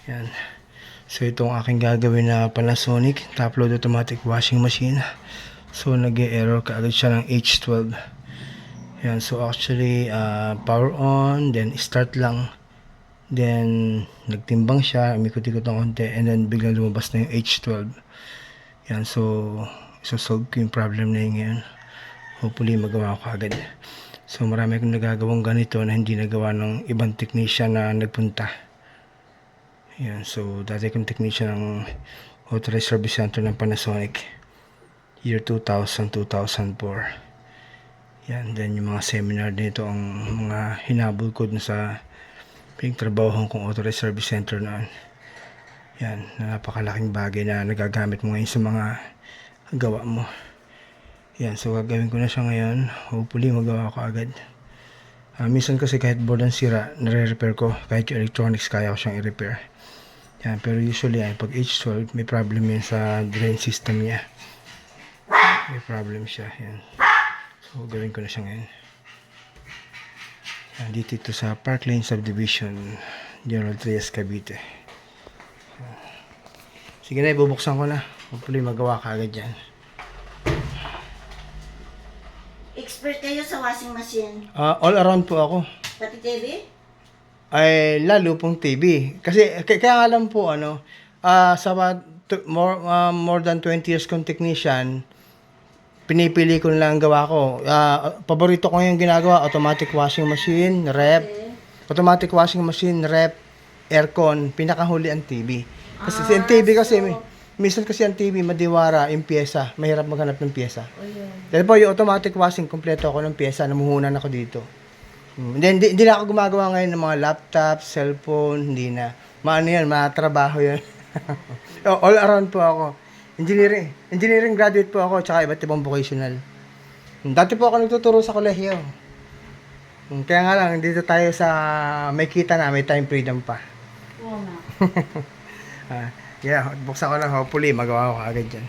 Yan. So itong aking gagawin na Panasonic top load automatic washing machine. So nag-error kaagad siya ng H12. Yan. So actually power on, then start lang. Then nagtimbang siya, umikot-ikot ng konti, and then biglang lumabas na yung H12. Yan. So isosolve ko yung problem na yun ngayon. Hopefully magawa ko agad. So marami akong nagagawang ganito na hindi nagawa ng ibang technician na nagpunta. Yan. So dati akong technician ng authorized service center ng Panasonic year 2000, 2004. Yan. Then yung mga seminar dito ang mga hinabol ko dun sa pinagtrabahohan kong authorized service center noon. Yan. Napakalaking bagay na nagagamit mo ngayon sa mga gawa mo. Yan, so gagawin ko na siya ngayon. Hopefully magawa ko agad. Minsan kasi kahit board ang sira, nare-repair ko. Kahit yung electronics, kaya ko siyang i-repair. Yan, pero usually pag H12, may problem yan sa drain system niya. May problem siya. Yan. So gagawin ko na siya ngayon. Yan, dito ito sa Park Lane Subdivision, General Trias, Cavite. Yan. Sige na, ibubuksan ko na. Hopefully magawa ka agad yan. Expert kayo sa washing machine? All around po ako. Pati TV? Ay lalo pong TV. Kasi kaya alam po sa more than 20 years kong technician, pinipili ko lang ang gawa ko. Paborito ko yung ginagawa, automatic washing machine, rep. Okay. Automatic washing machine, rep, aircon, pinakahuli ang TV. Kasi ang TV kasi minsan kasi ang TV madiwara yung pyesa, mahirap maghanap ng pyesa. O yun. Dahil po yung automatic washing, kompleto ako ng pyesa, namuhunan ako dito. Hindi na ako gumagawa ngayon ng mga laptop, cellphone, hindi na. Maano yan, matrabaho yan. All around po ako. Engineering graduate po ako, tsaka iba't ibang vocational. Dati po ako nagtuturo sa kolehiyo. Kaya nga lang, dito tayo sa may kita na, may time freedom pa. Oo nga. Yeah, buksan ko lang, hopefully magawa ko agad dyan.